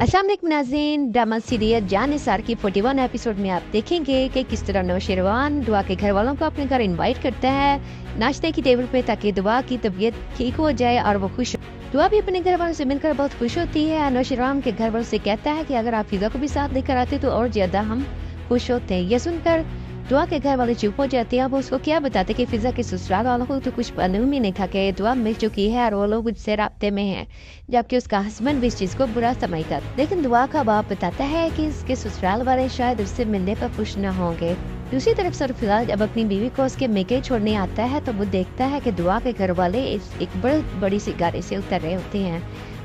अस्सलाम वालेकुम नाज़रीन, ड्रामा सीरियल जान निसार की 41 एपिसोड में आप देखेंगे कि किस तरह नौशेरवान दुआ के घर वालों को अपने घर इनवाइट करता है नाश्ते की टेबल पे, ताकि दुआ की तबीयत ठीक हो जाए और वो खुश हो। दुआ भी अपने घर वालों से मिलकर बहुत खुश होती है। नौशेरवान के घर वालों से कहता है कि अगर आप फिजा को भी साथ लेकर आते तो और ज्यादा हम खुश होते हैं। ये सुनकर दुआ के घर वाले चुप हो जाते हैं। अब उसको क्या बताते कि फिजा के ससुराल वालों को तो कुछ मालूम ही नहीं था कि दुआ मिल चुकी है और वो लोग उससे राब्ते में हैं, जबकि उसका हस्बैंड भी इस चीज को बुरा समझता। लेकिन दुआ का बाप बताता है कि इसके ससुराल वाले शायद उससे मिलने पर खुश न होंगे। दूसरी तरफ सरफराज जब अपनी बीवी को उसके मेके छोड़ने आता है तो वो देखता है कि दुआ के घर वाले एक बड़ी सी गाड़ी से उतर रहे होते हैं।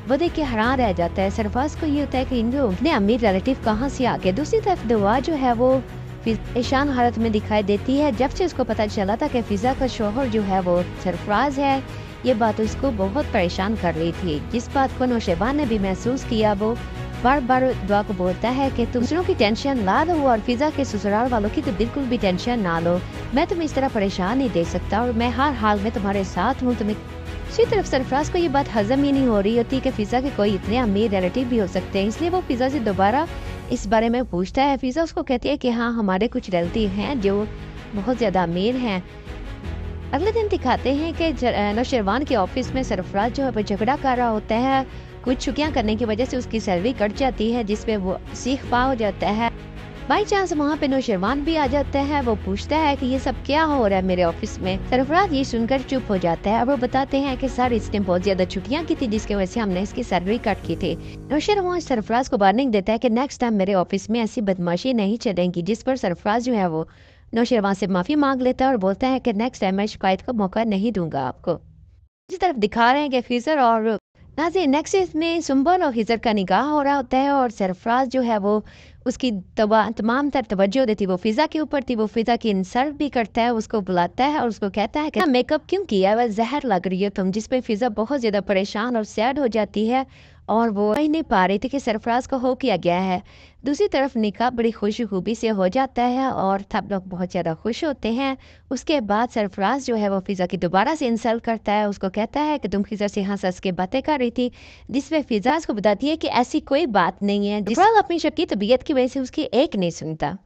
वो देख के हैरान रह जाता है। सरफराज को ये होता है कि इतने अमीर रिलेटिव कहाँ से आ गए। दूसरी तरफ दुआ जो है वो परेशान हालत में दिखाई देती है। जब से उसको पता चला था कि फिजा का शोहर जो है वो सरफराज है, ये बात उसको बहुत परेशान कर रही थी। जिस बात को नौशेबान ने भी महसूस किया, वो बार बार दुआ को बोलता है कि दूसरों की टेंशन ना लो और फिजा के ससुराल वालों की तो बिल्कुल भी टेंशन ना लो। मैं तुम्हें इस तरह परेशान नहीं देख सकता और मैं हर हाल में तुम्हारे साथ हूँ। तुम्हें दूसरी तरफ सरफराज को ये बात हजम ही नहीं हो रही होती कि फिजा के कोई इतने अमीर रिलेटिव भी हो सकते हैं, इसलिए वो फिजा से दोबारा इस बारे में पूछता है। फिजा उसको कहती है कि हाँ, हमारे कुछ रिलेटिव हैं जो बहुत ज्यादा अमीर हैं। अगले दिन दिखाते हैं कि नौशेरवान के ऑफिस में सरफराज जो है वो झगड़ा कर रहा होता है। कुछ छुट्टियां करने की वजह से उसकी सैलरी कट जाती है, जिसपे वो सीख पा हो जाता है। बाई चांस वहाँ पे नौशेरवान भी आ जाता है। वो पूछता है कि ये सब क्या हो रहा है मेरे ऑफिस में। सरफराज ये सुनकर चुप हो जाता है और वो बताते हैं कि सर इसने बहुत ज्यादा छुट्टियां की थी, जिसकी वजह से हमने इसकी सैलरी कट की थी। नौशेरवान सरफराज को वार्निंग देता है कि नेक्स्ट टाइम मेरे ऑफिस में ऐसी बदमाशी नहीं चलेगी, जिस पर सरफराज जो है वो नौशेरवान से माफी मांग लेता है और बोलता है कि नेक्स्ट टाइम मैं शिकायत का मौका नहीं दूंगा आपको। इसी तरफ दिखा रहे हैं कि फिजर और नाज़रीन नेक्स्ट में सुंबल और हिजर का निकाह हो रहा होता है और सरफराज जो है वो उसकी तमाम तर तवज्जो देती वो फिजा के ऊपर थी। वो फिजा की इंसल्ट भी करता है, उसको बुलाता है और उसको कहता है कि मेकअप क्यों किया, वह जहर लग रही है तुम, जिस पे फिजा बहुत ज्यादा परेशान और सैड हो जाती है और वो कह नहीं पा रही थी कि सरफराज को हो किया गया है। दूसरी तरफ निकाह बड़ी खुशी से हो जाता है और सब लोग बहुत ज्यादा खुश होते हैं। उसके बाद सरफराज जो है वो फिजा की दोबारा से इंसल्ट करता है। उसको कहता है कि तुम फिजा से हंस हंस के बातें कर रही थी, जिसमें फिजा को बताती है कि ऐसी कोई बात नहीं है। जिस अपनी शक की तबीयत की वजह से उसकी एक नहीं सुनता।